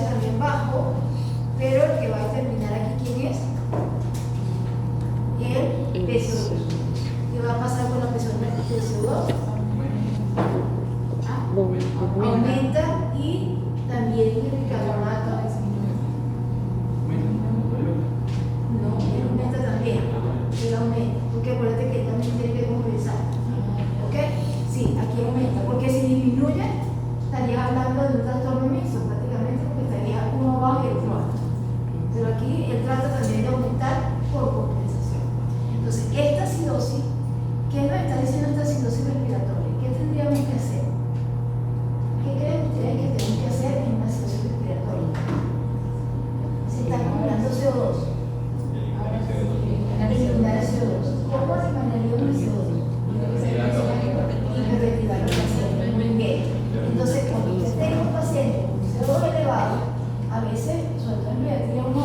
pH también bajo, pero el que va a determinar aquí quién es el PCO2. ¿Qué va a pasar con la presión del PCO2? Aumenta y también el bicarbonato no, él aumenta también, él aumenta, porque acuérdate que él también tiene que compensar, ¿ok? Sí, aquí aumenta, porque si disminuye estarías hablando de un trastorno mixto prácticamente, porque estaría uno abajo y el otro alto, pero aquí él trata también de aumentar por compensación. Entonces, esta acidosis, ¿qué nos está diciendo esta acidosis respiratoria? ¿Qué tendríamos que hacer? ¿Qué creen ustedes que tenemos que hacer en una acidosis respiratoria? Se está acumulando CO2. Eliminar el CO2. ¿Cómo eliminaría un CO2? Hiperventilar al paciente. Muy bien. Entonces, cuando usted tenga un paciente con CO2 elevado, a veces, sobre todo en pediatría, uno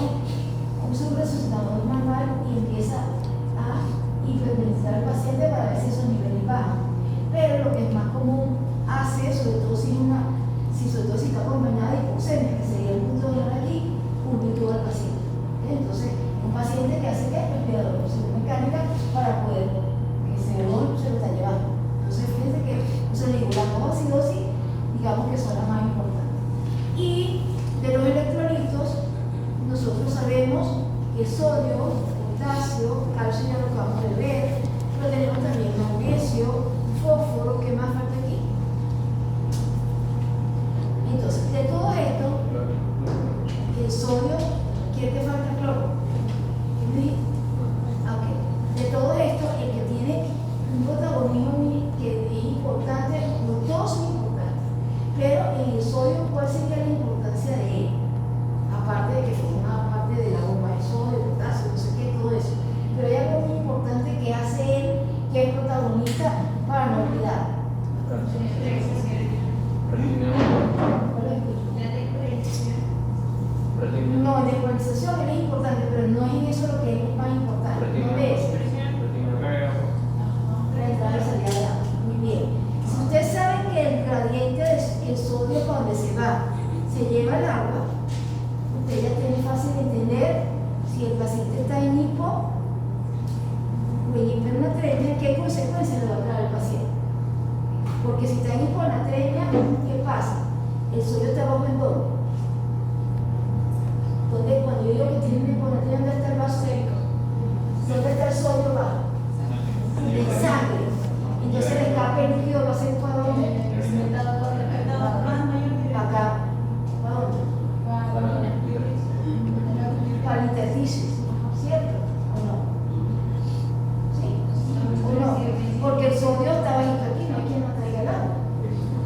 usa un resucitador manual y empieza a hiperventilar al paciente para ver si esos niveles bajan. Pero lo que es más común hace, sobre todo si está acompañada de hipoxemia, que sería el punto de aquí, un intubo al paciente. Entonces, un paciente que hace que es respirador, mecánica, para poder que se lo está llevando. Entonces, fíjense que las dos acidosis, digamos que son las más importantes. Y de los electrolitos, nosotros sabemos que sodio, potasio, calcio ya lo acabamos de ver, pero tenemos también magnesio, fósforo, ¿qué más falta aquí? Entonces, de todo esto, el sodio, ¿quién te falta? Cloro. Okay. De todo esto, el que tiene un protagonismo que es importante, los dos son importantes, pero en el sodio, ¿cuál sería la importancia de él? Aparte de que forma parte de la bomba de sodio, potasio, no sé qué, todo eso. Pero hay algo muy importante que hace él, que es protagonista para no olvidar. No, en descolonización es importante, pero no es en eso lo que es más importante. No es la entrada y salida de agua. Muy bien. Si ustedes saben que el gradiente del sodio para donde se va se lleva el agua, usted ya tiene fácil de entender si el paciente está en hipo o en hipernatremia, qué consecuencias le va a traer al paciente. Porque si está en hiponatremia, ¿qué pasa? El sodio está bajo en todo. Donde cuando yo digo que tiene una hiponatremia, ¿dónde está el vaso seco? ¿Dónde está el sodio bajo? En sangre. Entonces el escape líquido va a ser para dónde? Acá. ¿Para dónde? Para el intersticio, ¿cierto? ¿O no? ¿Sí? ¿O no? Porque el sodio está bajito aquí, no hay quien no traiga el agua.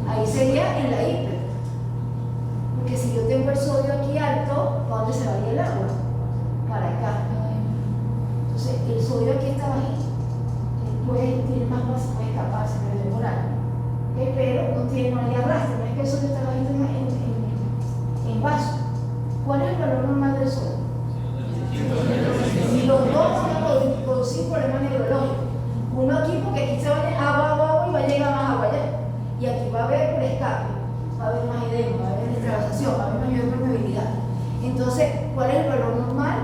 Ahí sería en la hiper. Porque si yo tengo el sodio aquí alto, ¿para dónde se va a ir el agua? Para acá. Entonces, el sodio aquí está bajito. Tiene más fácil, puede escapar, se puede demorar. Pero no le arrastra, no es que el sodio está bajito en vaso. ¿Cuál es el valor normal del sodio? Si los dos van a producir problemas neurológicos. Uno aquí, porque aquí se va a agua y va a llegar más agua allá. Y aquí va a haber por escape, va a haber más edema, va a haber extravasación, va a haber mayor permeabilidad. Entonces, ¿cuál es el valor normal?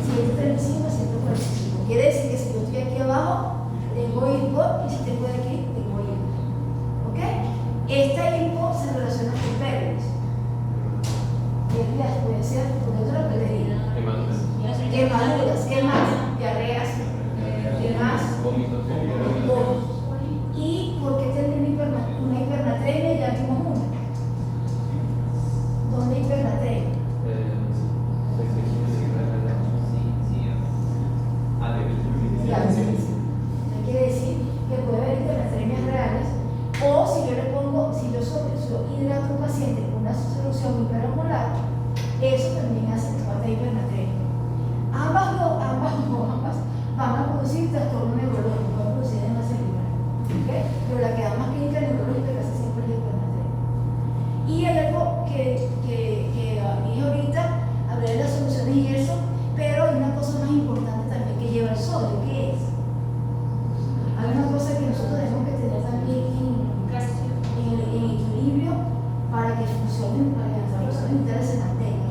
135 a 145. Quiere decir que si yo estoy aquí abajo, tengo hipo, y si estoy aquí, tengo hipo. ¿Ok? Esta hipo se relaciona con pérdidas. Pérdidas pueden ser con otra pérdida. Quemaduras, ¿qué más? Diarreas, ¿qué más? Vómitos. ¿Y por qué tendría una hipernatremia? Ya vimos una. ¿Dónde hipernatremia? Quiere decir que puede haber hipernatremias reales, o si yo hidrato a un paciente con una solución hiperosmolar, eso también hace que pase hipernatremia. Ambas van a producir trastorno neurológico, van a producir demasiado hipernatremia. ¿Okay? Pero la que da más clínica neurológica casi siempre es la hipernatremia. Y hay algo que dije ahorita, hablé de las soluciones y eso, pero hay una cosa más importante también que lleva el sodio, ¿qué es? Hay una cosa que nosotros tenemos que tener también en equilibrio para para que funcionen, para que las relaciones internas se mantengan.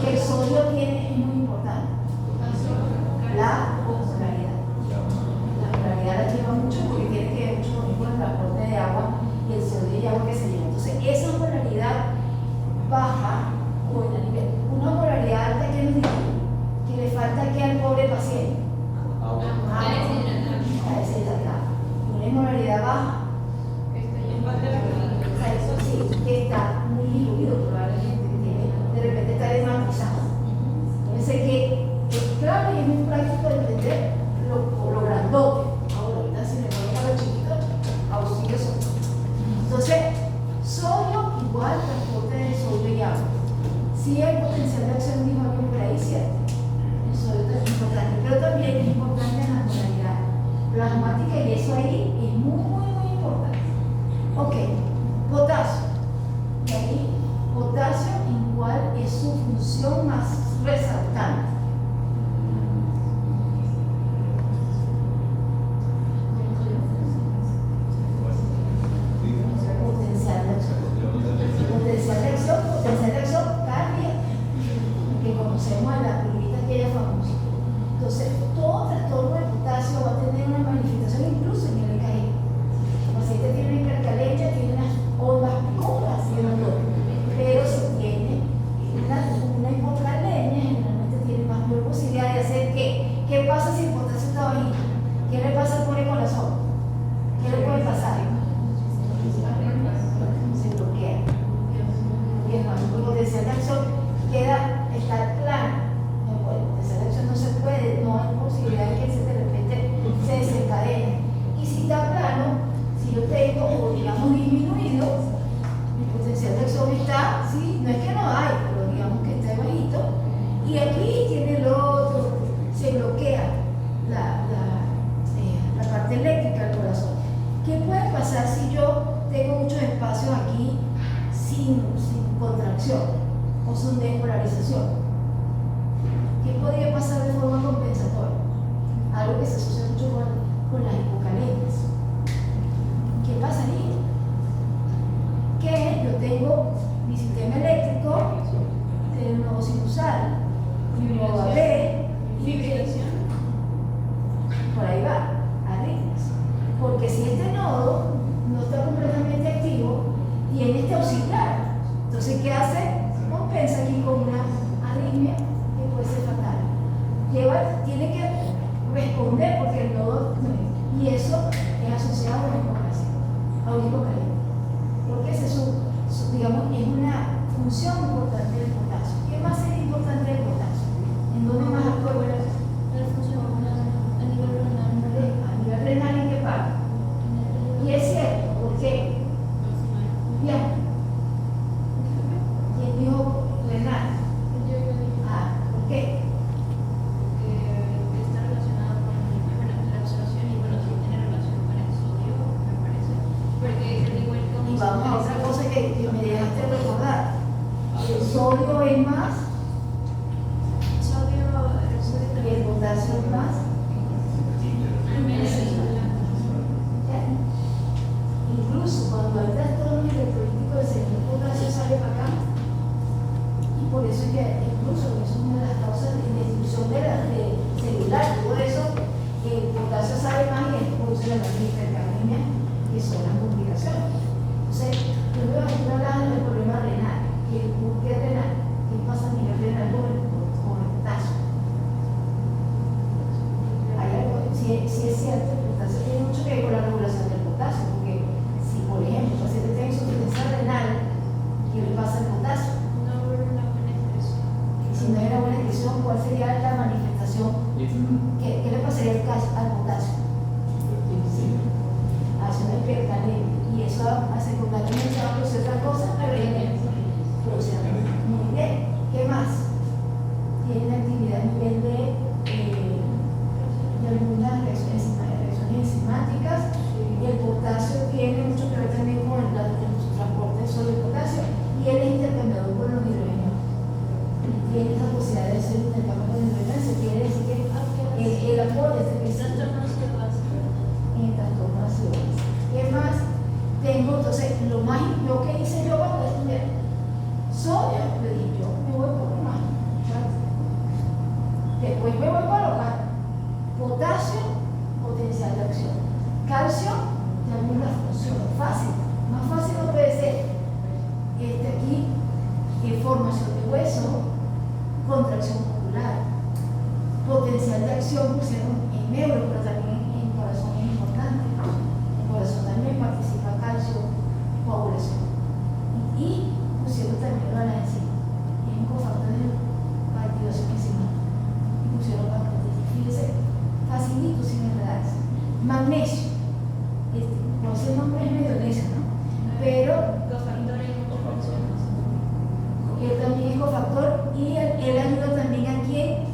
Que el sodio tiene es muy importante. La osmolaridad. La osmolaridad la lleva mucho porque tiene que ver mucho con el transporte de agua y el sodio y agua que se lleva. Entonces, esa osmolaridad baja o en el nivel. Una osmolaridad alta que nos dice que le falta que al pobre paciente. A deshidratado. Una osmolaridad baja. Eso sí, que está muy diluido probablemente, que de repente está desmatizado. Entonces que es claro y es muy práctico de entender lo grandote. Ahora, ahorita si le ponemos a lo chiquito, auxilio sodio. Entonces, sodio igual transporte de sodio y agua. Sí hay potencial de acción, dijo algo por ahí, ¿cierto? El sodio es importante, pero también es importante la modalidad plasmática y eso ahí es muy importante. Ok, potasio. Y ahí, potasio, en cuál es su función más resaltante. Potencial de acción. Potencial de acción cambia, que conocemos en la primita aquella famosa. Entonces, todo trastorno de potasio va a tener una manifestación incluso en el EKG. El paciente tiene una hipercalesia, tiene unas ondas picudas, pero si tiene una hipocalemia, generalmente tiene más posibilidad de hacer ¿qué? ¿Qué pasa si el potasio está bajito? ¿Qué le pasa al pobre corazón? ¿Qué le puede pasar? Se bloquea. Y el potencial de acción está plano. El potencial de acción no se puede, no hay posibilidad de que de repente se desencadene. Y si está plano, si yo tengo, o digamos, disminuido, mi potencial de acción está, sí, no es que no hay, pero digamos que está bajito, y aquí tiene el otro, se bloquea la parte eléctrica del corazón. ¿Qué puede pasar si yo tengo muchos espacios aquí sin contracción o sin despolarización? ¿Qué podría pasar de forma compensatoria? Algo que se asocia mucho con las hipocalemias. ¿Qué pasaría? Que yo tengo mi sistema eléctrico, tengo un nodo sinusal, mi nodo AB, fibrilación, por ahí va, arritmias. Porque si este nodo no está completamente activo, tiene este auxiliar. Entonces, ¿qué hace? Compensa aquí con una arritmia que puede ser fatal. Tiene que responder porque el nodo, y eso es asociado a una hipocalemia, porque esa es digamos, es una función importante del potasio. ¿Qué más es importante del potasio? ¿En dónde más actúa la función? A nivel renal. A nivel renal, ¿en qué parte? Y es cierto, porque bien, ¿quién dijo renal? ¿Por qué? Está relacionado con la absorción y sí tiene relación con el sodio, me parece. Porque igual como. Y vamos a otra cosa que me dejaste recordar. El sodio es más y el potasio es más. Incluso cuando hay trastorno electrolítico del señor potasio sale para acá. Y por eso es que incluso es una de las causas de destrucción de celular, todo eso, el potasio sale más y es produce la hipercalemia, que son las complicaciones. Entonces, primero aquí hablamos del problema renal, ¿qué es renal? ¿Qué pasa a nivel renal con el potasio? Hay algo, si es cierto, el potasio tiene mucho que ver con la regulación del potasio, porque si, por ejemplo, el paciente tiene insuficiencia renal, ¿qué le pasa al potasio? No hubo una buena expresión. Si no hay una buena excreción, ¿cuál sería la manifestación? ¿Qué le pasaría al potasio? Hace una hipercalemia. Y eso hace que una se va a producir otra cosa, pero produce muy bien. ¿Qué más? Tiene actividad a nivel de algunas reacciones enzimáticas, y el potasio tiene mucho que ver también con el transporte de sodio y potasio, y él es intercambiador con los hidrógenos. Tiene esa posibilidad de ser intercambiador con los hidrógenos, se quiere decir que el apoyo es el en trastorno ácido. ¿Qué más? Tengo, entonces, lo que hice yo cuando pusieron en neuro, pero también en corazón es importante. En corazón también participa calcio, coagulación. Y pusieron también la enzima. Es un cofactor de la activación enzimática. Y pusieron la proteína. Fíjense, facilito sin enredarse. Magnesio. No sé el nombre es medio necio, ¿no? Pero él también es cofactor y él ayuda también a quién,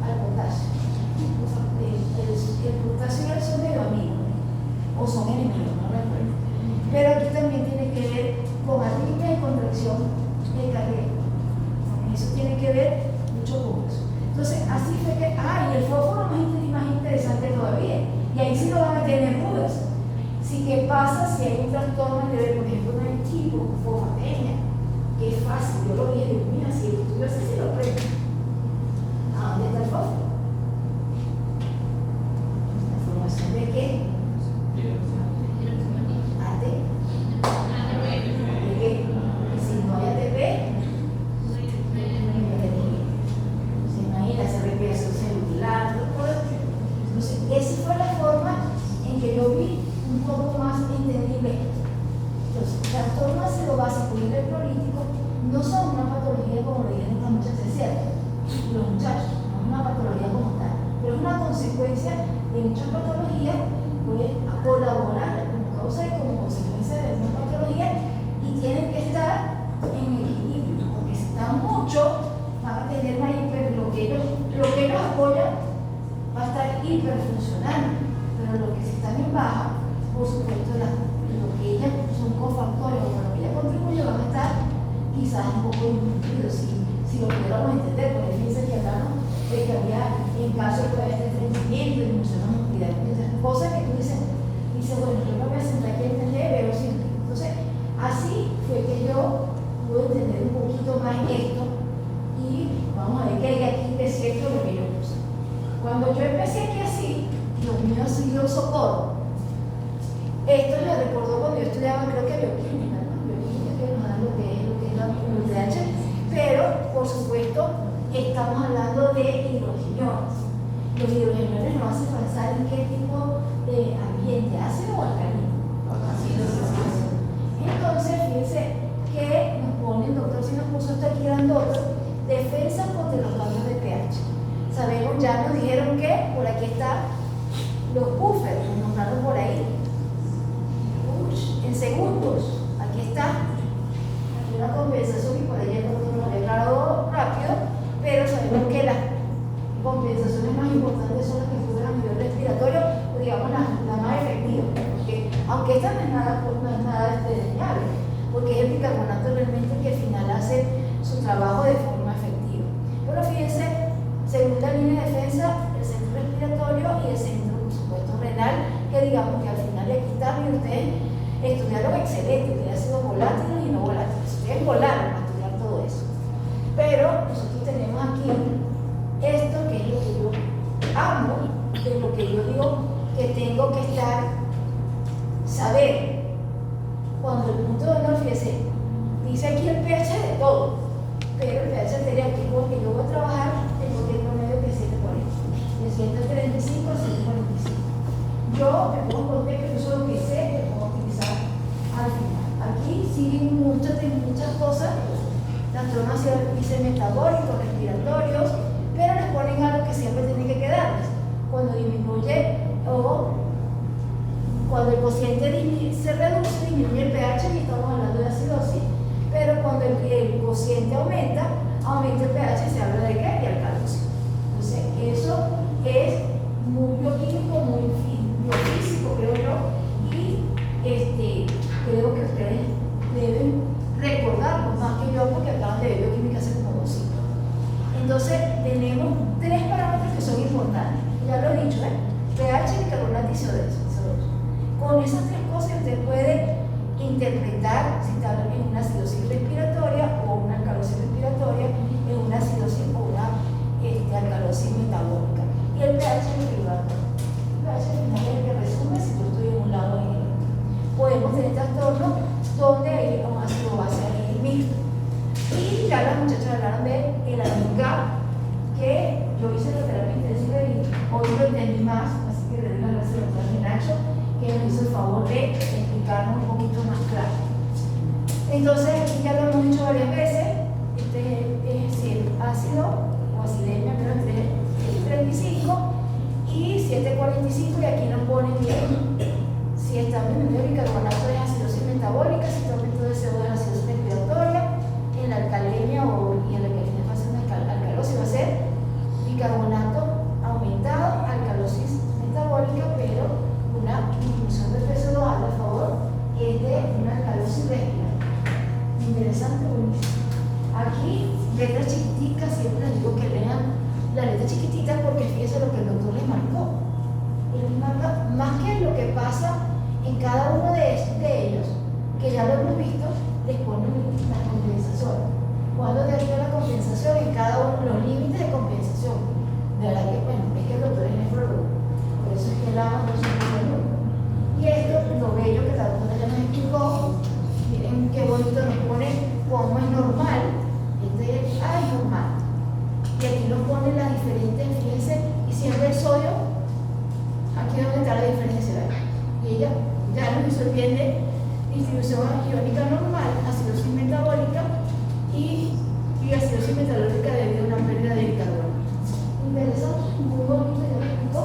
al potasio. El potasio y él son medio amigos, o son enemigos, no recuerdo. Pero aquí también tiene que ver con arritmia y contracción del cardiaco. Eso tiene que ver mucho con eso. Entonces, así fue que, y el fósforo más interesante todavía. Y ahí sí lo van a tener dudas. Si qué pasa si hay un trastorno de, por ejemplo, una hipofosfatemia, que es fácil, yo lo vi, digo, mira, si el estudio así se lo prende. ¿A dónde está el fósforo? ¿La formación de qué? AT. ¿De qué? Si no hay ATP, se imagina esa respiración celular, todo esto. Entonces, esa fue la forma en que yo vi un poco más entendible. Entonces, trastorno ácido básico y electrolítico no son una patología como le dijeron las muchachas, es cierto, los muchachos, no es una patología como tal, pero es una consecuencia de muchas patologías, puede colaborar como causa y como consecuencia de una patología y tienen que estar en equilibrio, porque si están mucho, van a tener una hiperbloqueo, lo que ellos apoyan va a estar hiperfuncionando, pero lo que si están en baja, por supuesto, lo que ellas son cofactores o lo que ellas contribuyen van a estar quizás un poco incumplidos, si lo pudiéramos entender, porque fíjense que hablaron de que había en caso de este estreñimiento, disminución de movilidad, cosas que tú dices, bueno, yo me voy a sentar aquí a entender, veo siempre. Entonces, así fue que yo pude entender un poquito más esto y vamos a ver qué hay aquí de cierto lo que yo puse. Cuando yo empecé aquí así, Dios mío, ha sido socorro. Esto me recordó cuando yo estudiaba, creo que bioquímica, ¿no? Bioquímica que nos dan lo que es la UTH, pero por supuesto estamos hablando de hidrogeniones. Los hidrogeniones nos hacen pensar en qué tipo de ambiente, ácido o alcalino. Entonces, fíjense que nos pone el doctor, si nos puso esto aquí grandote, defensa contra los cambios de pH. Sabemos, ya nos dijeron que por aquí están los buffers, nos nombraron por ahí. En segundos, aquí está. Aquí una compensación y por ahí no lo he aclarado rápido, pero sabemos que las compensaciones más importantes son las que cubren a nivel respiratorio, o digamos las más efectivas, porque aunque esta no es nada desdeñable, porque es el bicarbonato realmente que al final hace su trabajo de forma efectiva. Pero fíjense, segunda línea de defensa, el centro respiratorio y el centro, por supuesto, renal, que digamos que al final aquí está, y ustedes estudiaron excelente, que ha sido volátiles y no volátiles. Ustedes volaron a estudiar todo eso. Pero nosotros tenemos aquí esto que es lo que yo amo, que es lo que yo digo que tengo que saber. Cuando el punto de honor, fíjense, dice aquí el pH de todo, pero el pH arterial, que es lo que yo voy a trabajar, tengo que ir promedio que 740, de 135 a 145. Yo me pongo contexto, yo soy lo que sé, que puedo utilizar al final. Aquí siguen muchas cosas, trastornos metabólicos, respiratorios, pero les ponen algo que siempre tiene que quedarles. Cuando disminuye o cuando el cociente se reduce, disminuye el pH, y estamos hablando de acidosis, pero cuando el cociente aumenta el pH y se habla de qué? De alcalosis. Entonces, eso es muy bioquímico, muy biofísico, creo yo, y creo que ustedes deben recordarlo más que yo, porque acaban de ver bioquímica hace como 2 siglos. Entonces, tenemos 3 parámetros que son importantes. Ya lo he dicho, pH, bicarbonato y CO2. Con esas 3 cosas usted puede interpretar si está en una acidosis respiratoria o una alcalosis respiratoria, en una acidosis o una alcalosis metabólica. Y el pH es el privado. El pH es el que resume si yo estoy en un lado o en el otro. Podemos tener trastornos donde hay un ácido base ahí mixto. Y ya las muchachas hablaron de el amiga, que yo hice la terapia intensiva y hoy lo entendí más, así que le doy las gracias al doctor Nacho, que nos hizo el favor de explicarnos un poquito más claro. Entonces, aquí ya lo hemos dicho varias veces, este es el ácido o acidemia, creo que es 35 y 745, y aquí nos ponen bien si está disminuido el bicarbonato de acidosis metabólica, si está aumento de CO2 de acidosis respiratoria, en la alcalemia y en la que tiene fase de alcalosis va a ser bicarbonato aumentado, alcalosis metabólica, pero una disminución de PCO2 a favor es de una alcalosis respiratoria. Interesante, buenísimo. Aquí, letras chiquiticas, siempre les digo que lean las letras chiquititas porque fíjense lo que el doctor les marcó. Él marca más que lo que pasa en cada uno de ellos, que ya lo hemos visto, les ponen la compensación. Cuando te ayuda la compensación en cada uno de los límites de compensación. De verdad que, bueno, es que el doctor es nefrólogo, por eso es que él ama los números. Y esto, lo bello que la doctora ya nos explicó, miren qué bonito nos pone cómo es normal. Este es normal. Y aquí nos ponen las diferentes, fíjense, y siempre el sodio, aquí es donde está la diferencia, ¿verdad? Y ella ya nos hizo bien de distribución iónica normal, acidosis metabólica y acidosis metabólica debido a una pérdida de bicarbonato. Interesante, muy bonito, ya lo explicó.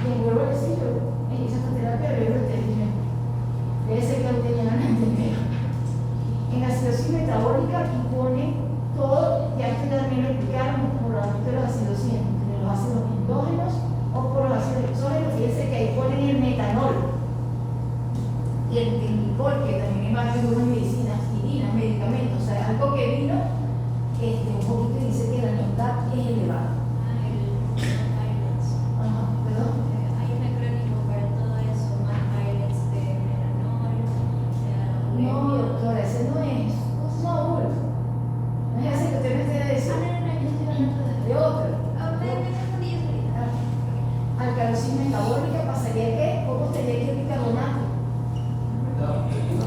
Y vuelvo a decir, yo en esa terapia veo el entendimiento. Debe ser que no tenían nada entendido. En acidosis metabólica aquí pone todo, ya que también lo explicaron, por aumento de los acidosis entre los ácidos endógenos o por los ácidos exógenos. Fíjense que ahí ponen el metanol y el glicol, que también es más de una medicina, aspirina, medicamentos, o sea, algo que vino un poquito y dice que la letalidad es elevada. Perdón. Hay un acrónimo para todo eso, más pilots de metanol. No, doctora, ese no es. No es así que usted me esté diciendo. Yo estoy hablando de otro. Alcalosis metabólica pasaría que, ¿cómo sería que el bicarbonato?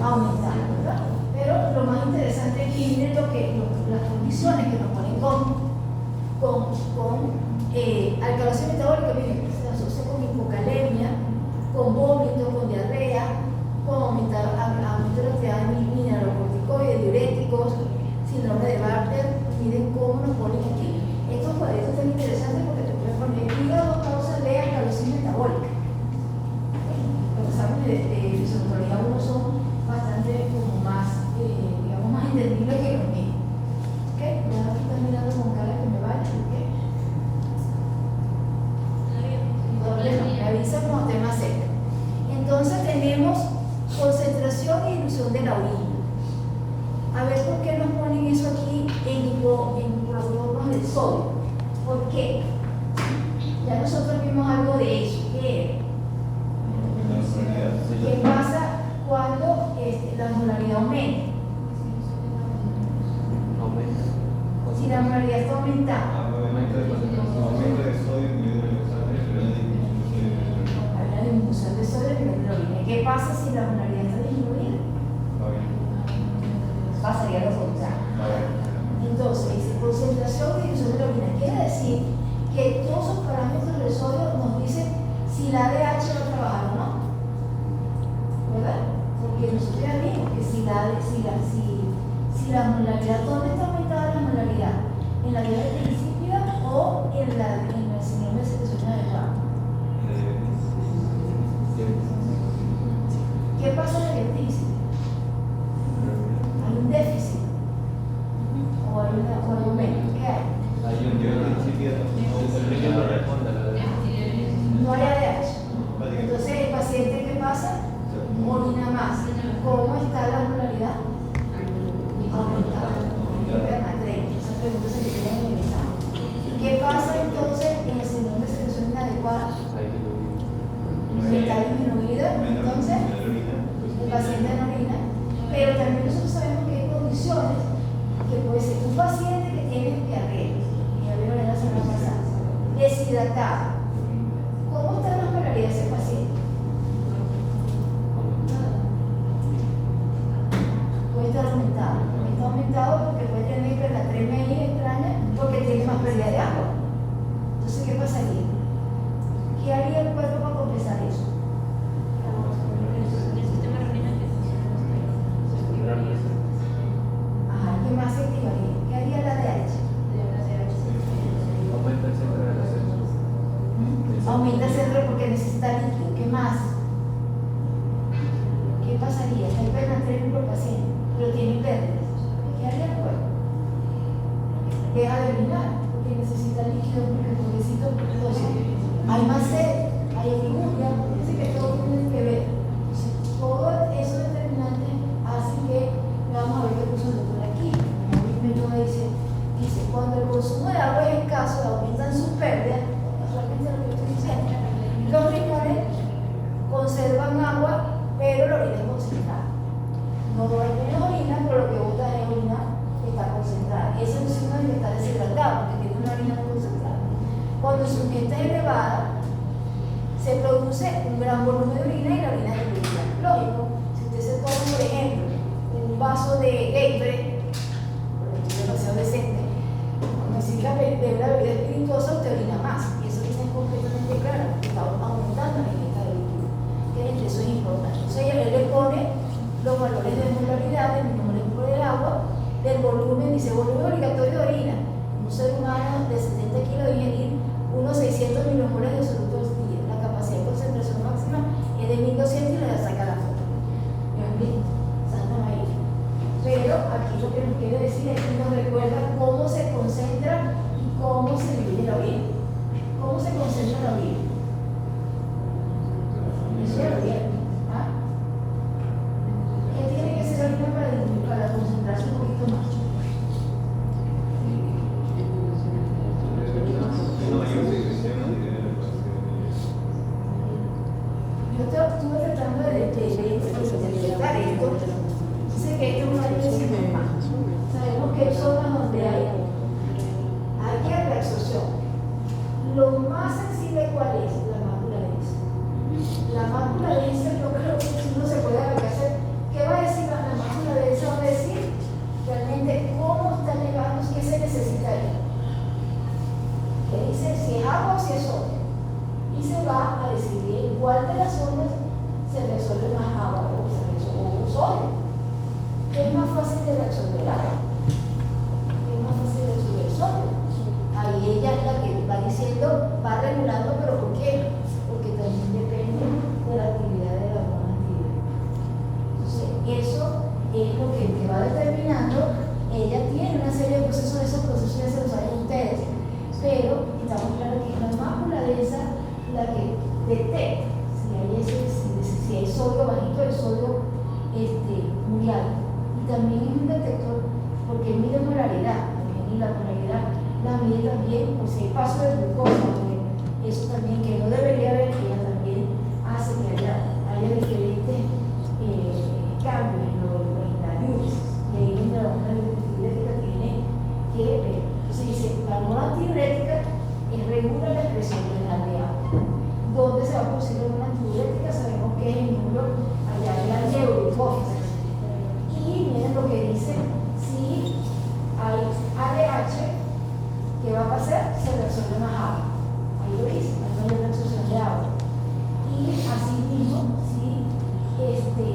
Aumentar, ¿verdad? Pero lo más interesante aquí miren las condiciones que nos ponen con alcalosis metabólica, miren, se asocia con hipocalemia, con vómito, con diarrea, con aumento de la cantidad de mineralocorticoides, diuréticos, síndrome de Bartter. Miren cómo nos ponen aquí. Estos cuadritos están interesantes porque te pueden poner hígado causas de alcalosis metabólica. Los exámenes de fisiología uno son bastante como más, digamos, más entendibles que los míos. ¿Ok? Ya están mirando con cara que me vaya. ¿Ok? Me avisa cuando esté más cerca. Entonces tenemos concentración y dilución de la orina. A ver por qué nos ponen eso aquí en hipocloros del sodio. ¿Por qué? Ya nosotros vimos algo de eso. ¿Qué pasa cuando la molaridad aumenta? Si la molaridad está aumentando. Hay una disminución de sodio en la orina. ¿Qué pasa si la molaridad está disminuida? Pasaría lo contrario. Entonces, concentración y dilución de la orina quiere decir que todos esos parámetros del sodio nos dicen si la ADH va a trabajar o no, ¿verdad? Porque nosotros ya vimos que si la molaridad, ¿dónde está aumentada la molaridad? ¿En la diabetes insípida o en el síndrome de secreción adecuada? ¿Qué pasa en la diabetes insípida? Hay un déficit o hay un aumento. ¿Qué hay? No hay ADH. Entonces el paciente, ¿qué pasa? Orina más. ¿Cómo está la molaridad? Aumentada. Esas preguntas se tienen en el examen. ¿Qué pasa entonces en el síndrome de secreción inadecuada? Está disminuida, entonces el paciente no orina. Pero también nosotros sabemos que hay condiciones que puede ser un paciente que tiene diarrea, y ya vieron la semana pasada, deshidratado. ¿Cómo está la molaridad de ese paciente? Puede estar aumentado. Está aumentado porque puede tener hipernatremia extraña porque tiene más pérdida de agua. ¿qué pasaría? ¿Qué haría el cuerpo para compensar eso? En el sistema renal que funciona se activaría. Ajá, ¿qué más se activaría? ¿Qué haría la DH? Aumenta el centro de la célula. Aumenta el centro porque necesita líquido. ¿Qué más? ¿Qué pasaría? Está hipernatremia el paciente, pero tiene pérdidas. ¿Qué haría el cuerpo? Deja de orinar porque necesita líquido, porque el pobrecito, entonces, hay más sed, hay urina, así que todo tiene que ver. Entonces, todo esos determinantes hacen que, vamos a ver qué puso el doctor aquí, como dice, cuando el consumo de agua es escaso, aumentan sus pérdidas, casualmente lo que estoy diciendo, los riñones conservan agua, pero la orina es concentrada. No hay menos orina, pero lo que bota es orina que está concentrada. Ese es un signo de que está deshidratado, porque tiene una orina muy concentrada. Cuando su ingesta es elevada, se produce un gran volumen de orina y la orina es diluida. Lógico, si usted se toma, por ejemplo, un vaso de Gatorade, porque es demasiado decente, cuando si la bebida espirituosa, usted orina más. Y eso tiene completamente claro, porque está aumentando la ingesta de líquido. Eso es importante. Entonces, él le pone los valores de molaridad, del molécula del agua, del volumen, dice volumen obligatorio de orina. Un ser humano de 70 kilos debe ingerir unos 600 milimoles de soluto al día. La capacidad de concentración máxima es de 1200 y le saca la foto. ¿Bien? Santa María. Pero aquí lo que nos quiere decir es que nos recuerda cómo se concentra y cómo se divide la orina. ¿Cómo se concentra la orina? Eso ya lo vieron. ¿Ah? ¿Qué tiene que ser la orina para concentrarse un poquito más? Yo estuve tratando de detectar esto. Dice que esto es una lesión normal. Sabemos que hay zonas donde hay reabsorción. Lo más sensible, ¿cuál es? La mácula densa. La mácula densa, yo creo que si uno se puede hacer, ¿qué va a decir la mácula densa? Va a decir realmente cómo está llegando, qué se necesita ahí. Que dice si es agua o si es sodio. Y se va a decidir cuál de las zonas se resuelve más agua o sodio. ¿Qué es más fácil de resolver agua? ¿Qué es más fácil de resolver sodio? Ahí ella es la que va diciendo, va regulando, pero ¿por qué? Porque también depende de la actividad de la hormona tiroides. Entonces, eso es lo que va determinando. Ella tiene una serie de procesos, esos procesos ya se los saben ustedes, pero estamos claros que es la mácula densa la que detecta si hay sodio bajito, el sodio muy alto. Y también es un detector porque mide molaridad, y la molaridad la mide también, pues si hay paso de glucosa, eso también que no debería haber, que ella también hace que haya diferentes cambios en la diuresis. Y ahí donde la hormona diurética tiene que ver. Entonces dice, la hormona diurética regula la expresión renal de agua. ¿Dónde se va a producir la hormona diurética? Sabemos que es en el núcleo allá de la neurohipófisis. Y miren lo que dice, si hay ADH, ¿qué va a pasar? Se reabsorbe más agua. Ahí lo dice, hay mayor reabsorción de agua. Y así mismo, sí,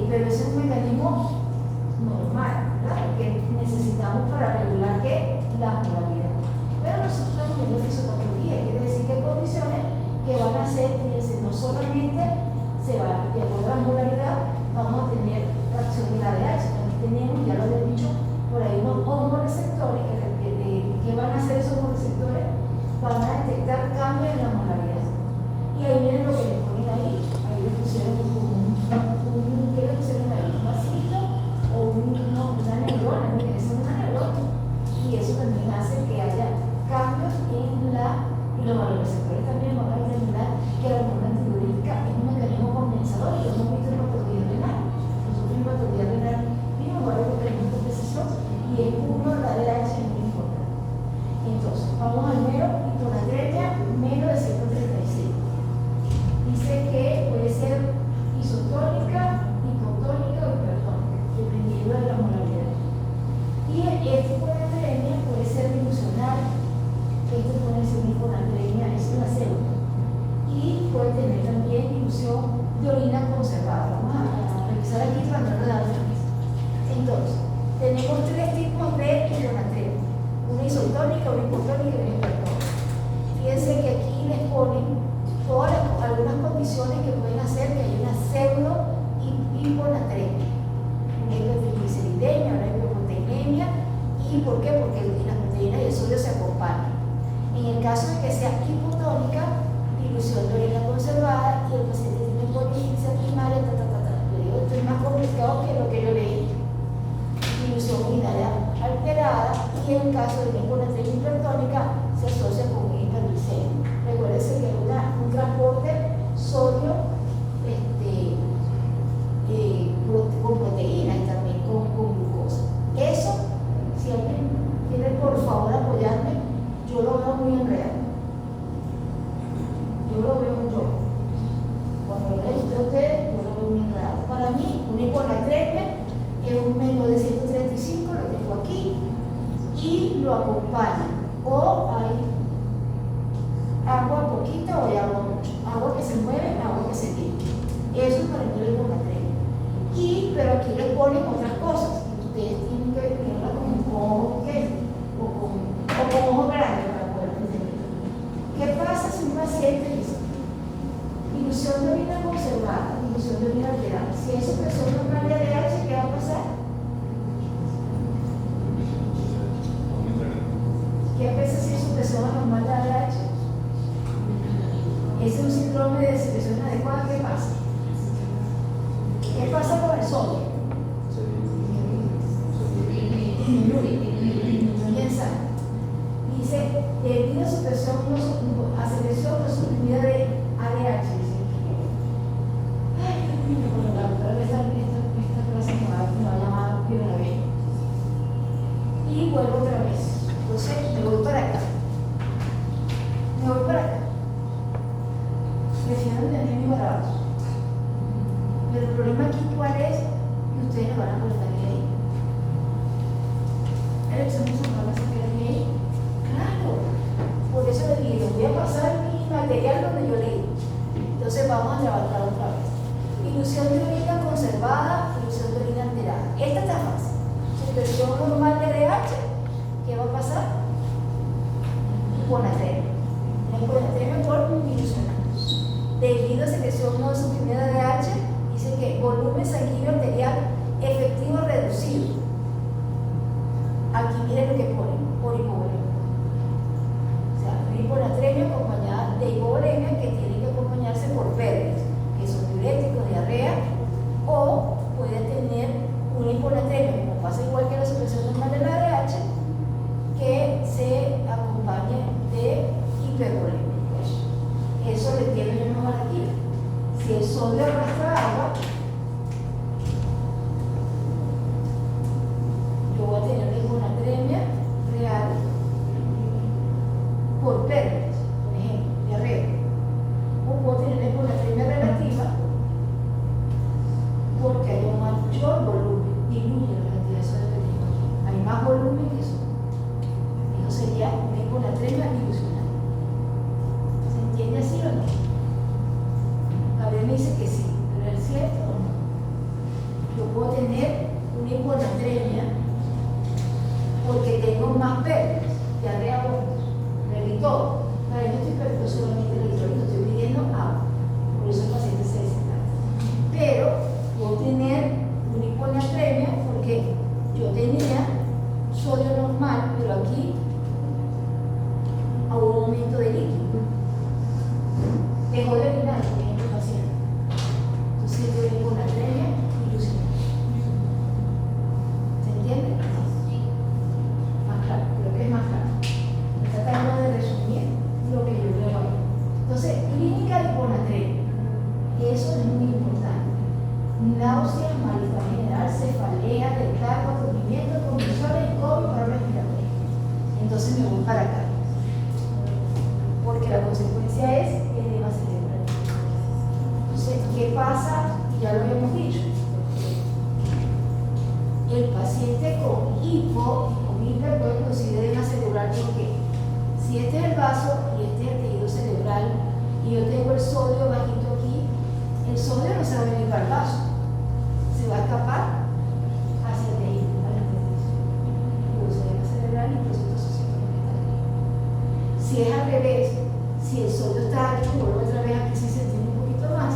pero ese es un mecanismo normal, ¿verdad? Que necesitamos para regular ¿qué? La molaridad. Pero nosotros estamos viendo fisiopatología, quiere decir que hay condiciones que van a hacer, no solamente se va, de acuerdo a la molaridad, vamos a tener reacción de la ADH, también tenemos, ya lo había dicho, por ahí unos hormoreceptores que van a hacer esos hormoreceptores, van a detectar cambios en la molaridad. Y ahí miren lo que les ponen ahí le pusieron ¿qué le pusieron ahí? Un vasito o una neurona, miren, es una neurona. Y eso también hace que haya cambios en y los hormoreceptores también van a determinar que la hormona antidiurética es un mecanismo compensador y los dilución de orina conservada. Vamos a revisar aquí para no darnos prisa. Entonces, tenemos tres tipos de hiponatremia: una isotónica, una hipotónica y una hipertónica. Fíjense que aquí les ponen algunas condiciones que pueden hacer que haya una pseudo hiponatremia, una hipertrigliceridemia, una hiperproteinemia. ¿Y por qué? Porque las proteínas y el sodio se acompañan. En el caso de que sea hipotónica, dilución de orina conservada y el paciente tiene poliquincia primaria, Yo digo, esto es más complicado que lo que yo leí. Dilución urinaria alterada, y en el caso de una hiponatremia hipertónica se asocia con un hiperglicemia. Recuérdense que es un transporte sodio con proteínas y también con glucosa. Eso, si alguien quiere por favor apoyarme, yo lo veo muy enredado. Yo lo veo mucho. Cuando lo leo ustedes, yo lo veo muy enredado. Para mí, una hiponatremia es un menor de 135, lo tengo aquí, y lo acompaña. O hay agua poquita o hay agua mucho. Agua que se mueve, agua que se limpia. Eso es para mí la hiponatremia. Pero aquí les ponen otras cosas. Ustedes tienen que verla con ojo pequeño o con ojo grande para poder entender. ¿Qué pasa si un paciente dice dilución de orina conservada, dilusión de orina alterada? Si es su presión normal de ADH, ¿qué va a pasar? ¿Qué pasa si es su presión normal de ADH? Ese es un síndrome de secreción inadecuada. ¿Qué pasa? ¿Qué pasa con el sodio? Piensa. Dice, debido a su presión a secreción no suprimida de ADH. Ay, Dios mío, bueno, la otra vez esta clase me va a llamar primera vez. Y vuelvo otra vez. Entonces, me voy para acá. Prefiero tener mi barato. Pero el problema aquí, ¿cuál es? Que ustedes lo van a cortar ahí. El examen sonoro se queda ahí. Claro. Por eso les digo, voy a pasar mi material donde yo leí. Entonces vamos a trabajar otra vez. Dilución de orina conservada, dilución de orina alterada. Esta está fácil. Supresión normal de ADH. ¿Qué va a pasar? Hiponatremia. La hiponatremia por dilucionar. Debido a secreción no suprimida de ADH, dice que volumen sanguíneo arterial efectivo reducido. Aquí miren lo que ponen, por hipovolemia. O sea, una hiponatremia acompañada de hipovolemia que tiene que acompañarse por pérdidas, que son diuréticos, diarrea, o puede tener una hiponatremia, como pasa igual que la supresión normal de la ADH, que se acompañe de hipervolemia. Eso le tiene yo no aquí. Si el sodio arrastra agua, yo voy a tener una hiponatremia real por pérdidas, por ejemplo, diarrea. O puedo tener una hiponatremia relativa porque hay un mayor volumen, diluye la cantidad de sodio que tengo aquí. Hay más volumen que eso. Eso sería una hiponatremia dilucional. ¿Se entiende así o no? Gabriel me dice que sí, pero ¿es cierto o no? Yo puedo tener una hiponatremia porque tengo más pérdidas, diarrea, todo. Para yo estoy perdiendo solamente el electrolito, estoy pidiendo agua. Por eso el paciente se deshidrata. Pero puedo tener una hiponatremia porque yo tenía sodio normal, pero aquí a un aumento de líquido. Dejó de orinar, por ejemplo, el paciente. Entonces yo tengo una hiponatremia ilusional. ¿Se entiende? Sí. Más claro, creo que es más claro. Tratando de resumir lo que yo veo ahí. Entonces, clínica de hiponatremia. Eso es muy importante. Náuseas, malestar general, cefalea, letargo, aturdimiento, convulsiones, COVID, paro respiratorio. Entonces me voy para acá. Porque la consecuencia es edema cerebral. Entonces, ¿qué pasa? Ya lo habíamos dicho. El paciente con hipo y con hiper puede producir edema cerebral porque si este es el vaso y este es el tejido cerebral y yo tengo el sodio bajito aquí, el sodio no se va a venir para el vaso, se va a escapar hacia el tejido, al intestino. Luego se deja cerebral y por eso entonces se pone metálico. Si es al revés, si el sodio está alto, vuelvo otra vez aquí si se entiende un poquito más,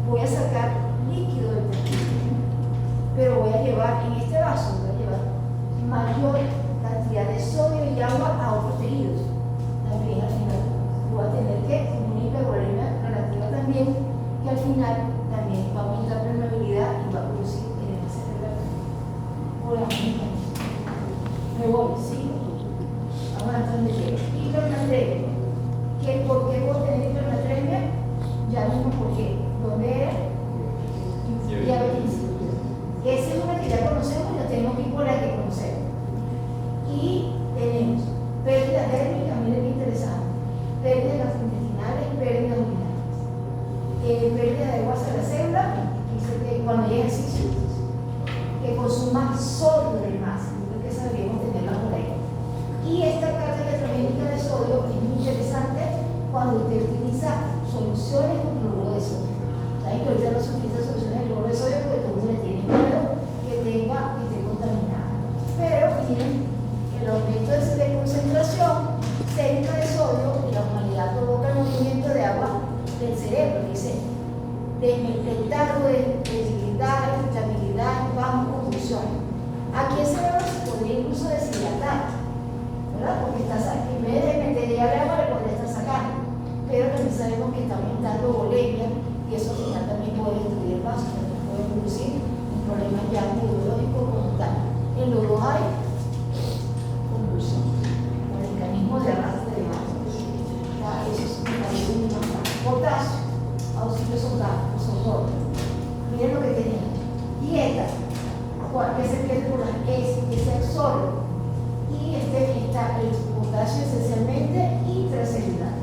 voy a sacar líquido del tejido, pero voy a llevar en este vaso, voy a llevar mayor cantidad de sodio y agua a otros tejidos. También al final voy a tener que una hipervolemia relativa también, que al final también va a aumentar permeabilidad y va a producir edema cerebral. Por la misma. Me voy, ¿sí? Vamos a entender que hipernatremia. ¿Por qué puedo tener hipernatremia? Ya mismo por qué. ¿Dónde era? Diabetes. Esa es una que ya conocemos y la tenemos que ir por la que conocemos. Y tenemos pérdida térmica, miren qué interesante. Pérdidas gastrointestinales, pérdidas urinarias. Pérdida de agua hacia la célula, dice que cuando hay ejercicio, que consuma sodio del máximo, porque sabríamos tenerla por ahí. Y esta carga electrogénica de sodio es muy interesante cuando usted utiliza soluciones con cloruro de sodio. ¿Saben que ahorita no se utiliza soluciones de cloruro de sodio porque todo el mundo le tiene miedo que esté contaminada? Pero miren, el aumento de concentración sérica de sodio en la humanidad provoca el movimiento de agua del cerebro, dice desmejorado de debilidad, irritabilidad, bajo convulsión. Aquí el cerebro se podría incluso deshidratar, ¿verdad? Porque en vez de meterle agua le podría estar sacando, pero también sabemos que está aumentando bolemia y eso al final también puede destruir el vaso, también puede producir un problema ya neurológico como tal. En los dos hay convulsión, el mecanismo de arrastre de vaso. Eso es un mecanismo muy normal. Potasio, auxilio soldado. Miren lo que tenemos. Dieta, que se pierde por las es el solo. Y está el potasio esencialmente intracelular.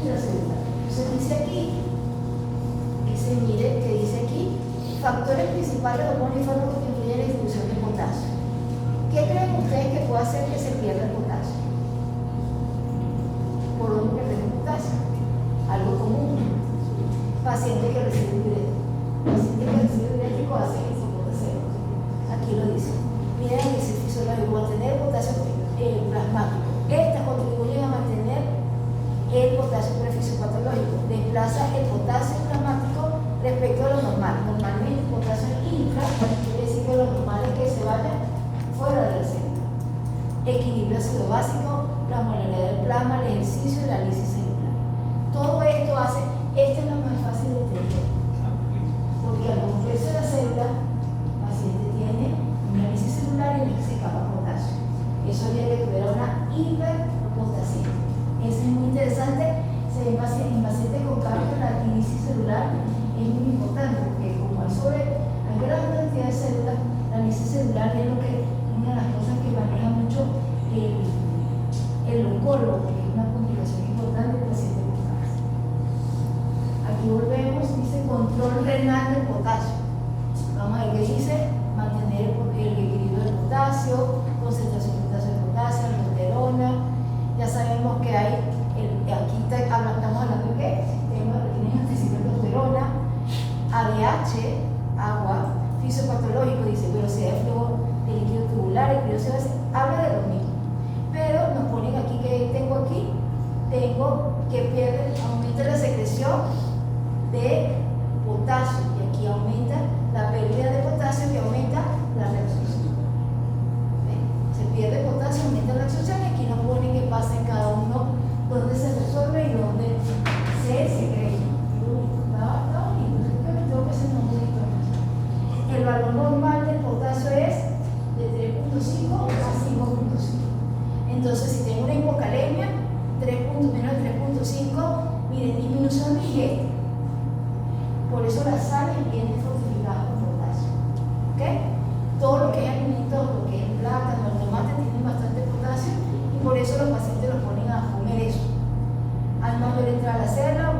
Entonces dice aquí, mire que dice aquí, factores principales de hormonas y fármacos que influyen en la distribución de potasio. ¿Qué creen ustedes que puede hacer que se pierda el potasio? ¿Por dónde perdemos potasio? Algo común. Paciente que recibe diurético. Paciente que recibe diurético hace que se ponga cero. Aquí lo dice. Miren el ejercicio fisiológico, mantener el potasio plasmático. Estas contribuyen a mantener el potasio prefisiopatológico. Desplaza el potasio plasmático respecto a lo normal. Normalmente el potasio intra, quiere decir que lo normal es que se vaya fuera de la célula. Equilibrio ácido básico, la molaridad del plasma, el ejercicio y la lisis celular. Todo esto hace, esto es lo más fácil de entender. Porque al complejo de la célula, el paciente tiene una lisis celular y se escapa potasio. Eso haría que tuviera una hiperpotasía. Eso es muy interesante. En pacientes con cáncer, la lisis celular es muy importante porque como hay gran cantidad de células, la lisis celular es una de las cosas que maneja mucho el oncólogo, que es una complicación importante del paciente con cáncer. Aquí volvemos, dice control renal del potasio. Vamos a ver qué dice, mantener el equilibrio del potasio, concentración de potasio, aldosterona. Ya sabemos que hay, aquí estamos hablando de qué, sistema de aldosterona, ADH, agua, fisiopatológico, dice velocidad de flujo de líquido tubular, el se habla de lo mismo. Pero nos ponen aquí que tengo que aumenta la secreción de potasio y aquí aumenta la pérdida de potasio que aumenta la reabsorción. Se pierde potasio, aumenta la absorción y aquí nos ponen que pasa en cada uno donde se resuelve y donde se secreta. Está bonito, creo que se nos bonito. El valor normal del potasio es de 3.5 a 5.5. Entonces, si tengo una hipocalemia, menos de 3.5, miren, disminución de ingesta. Por eso las sales vienen fortificadas con potasio. ¿Ok? Todo lo que es alimentos, lo que es el plátano, el tomate, tienen bastante potasio y por eso los pacientes los ponen a comer eso. Al mayor entrada a la célula,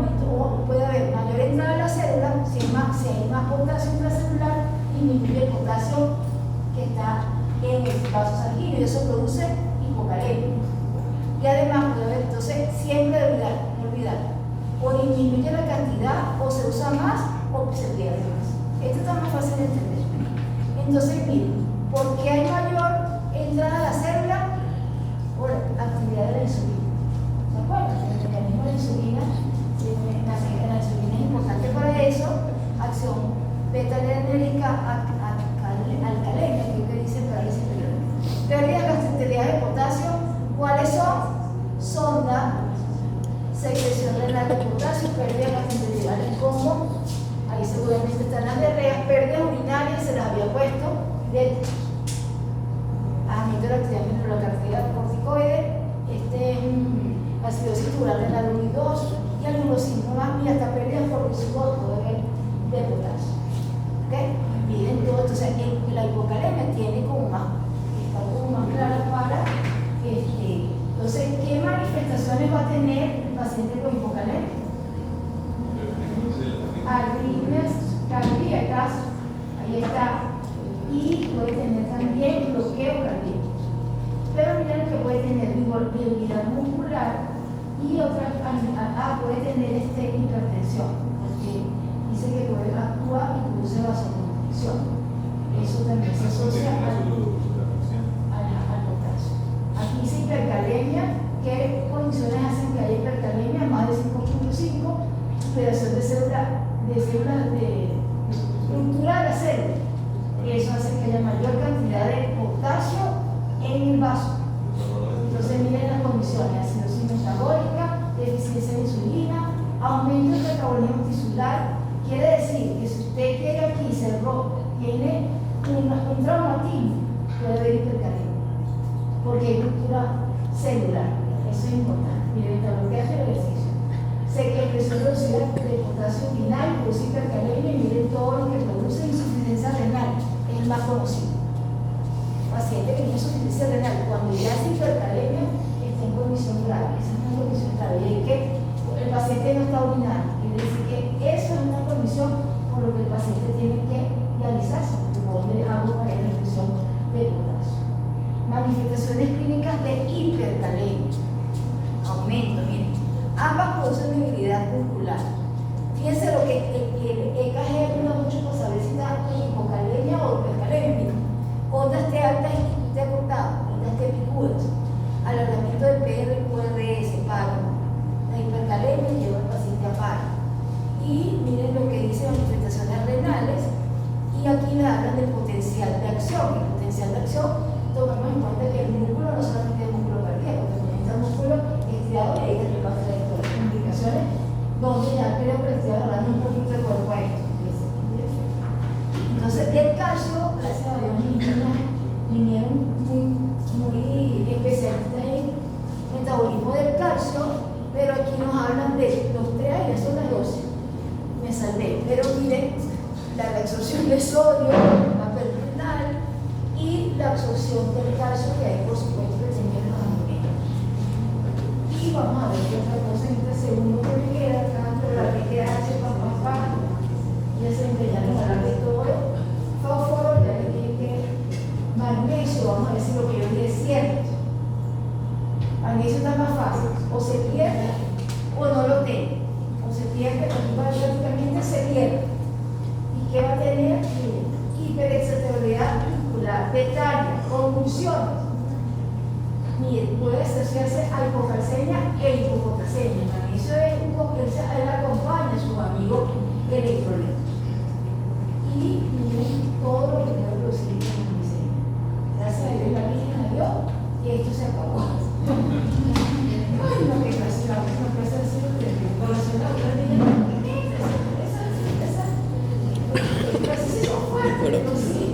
puede haber mayor entrada a la célula, si hay más potasio intracelular, disminuye el potasio que está en el vaso sanguíneo y eso produce hipocalemia. Y además puede haber, entonces, siempre no olvidar, o disminuye la cantidad, o se usa más, o se pierde más. Esto está más fácil de entender. Entonces, miren, ¿por qué hay mayor entrada a la célula? Por actividad de la insulina. ¿Se acuerdan? El mecanismo de la insulina, la insulina es importante para eso, acción beta-adenérgica alcalina, que dice parálisis periódica. Pérdidas gastroenteritis de potasio, ¿cuáles son? Sonda, secreción renal de potasio, pérdidas gastroenteritis como, ahí seguramente están las diarreas, pérdidas urinarias, se las había puesto, de aumento de la actividad mineralocardia corticoide, acidosis tubular renal 1 y 2, y algunos síntomas, y hasta pérdidas por glucoso de potasio. ¿Okay? Miren todo, entonces la hipocalemia tiene como más, está como más clara para entonces, ¿qué manifestaciones va a tener el paciente con hipocalemia? Arritmias cardíacas, ahí está, y puede tener también bloqueo cardíaco. Pero miren que puede tener debilidad muscular y otras, puede tener hipertensión, porque dice que puede actuar y produce vasoconstricción. Eso también se asocia al potasio. Aquí dice hipercalemia. ¿Qué condiciones hacen que haya hipercalemia? Más de 5.5, superación de células de estructura de la célula. Eso hace que haya mayor cantidad de potasio en el vaso. Entonces miren las condiciones: acidosis metabólica, deficiencia de insulina, aumento del metabolismo tisular. Quiere decir que si usted llega aquí y tiene un traumatismo, puede haber hipercalemia, porque hay ruptura celular. Eso es importante. Miren, lo que hace el ejercicio. Sé que la presión reducida de potasio urinario produce hipercalemia, y miren todo lo que produce insuficiencia renal, es el más conocido. Paciente que tiene insuficiencia renal, cuando ya es hipercalemia, está en condición grave. Esa es una condición grave. Y es que el paciente no está urinando. Quiere decir que eso es una condición por lo que el paciente tiene que dializarse, porque hago para la reducción de potasio. Manifestaciones clínicas de hipercalemia. Aumento, miren. Ambas producen debilidad muscular. Fíjense lo que el EKG ayuda mucho para saber si está en hipocalemia o hipercalemia. Ondas T altas y T cortadas, ondas T picudas, alargamiento del PRQRS, paro. La hipercalemia lleva al paciente a paro. Y miren lo que dice manifestaciones renales, y aquí le hablan del potencial de acción. El potencial de acción, tomemos en cuenta que el músculo no solamente es músculo cardíaco, también está el músculo estriado, y ahí te pasa todas las complicaciones, donde ya el periodo estriado agarrando un poquito de cuerpo a esto. Entonces, del calcio, gracias a Dios, vinieron muy especialistas en metabolismo del calcio, pero aquí nos hablan de los 3, ya son las 12. Me salvé, pero miren, la reabsorción de sodio, papel renal y la absorción del calcio que hay, por supuesto, que tienen los alimentos. Y vamos a ver qué otra cosa en este segundo que me queda acá, pero la PTH, ya se empeñaron a hablar de todo. Fósforo, ya le dije que magnesio, vamos a ver si lo que yo dije es cierto. Magnesio está más fácil, o se pierde o no lo tiene. O se pierde, prácticamente se pierde. ¿Y qué va a tener? Hiperexcitabilidad muscular, betalia, convulsiones. Miren, puede asociarse a hipocalcemia e hipopotasemia. Magnesio él acompaña a sus amigos electrolitos. Y miren todo lo que puede producir hipoglucemia. Gracias a Dios, la Virgen a Dios, y esto se acabó. Ay, no, que gracias a Dios, no puede ser así, pero si son fuertes,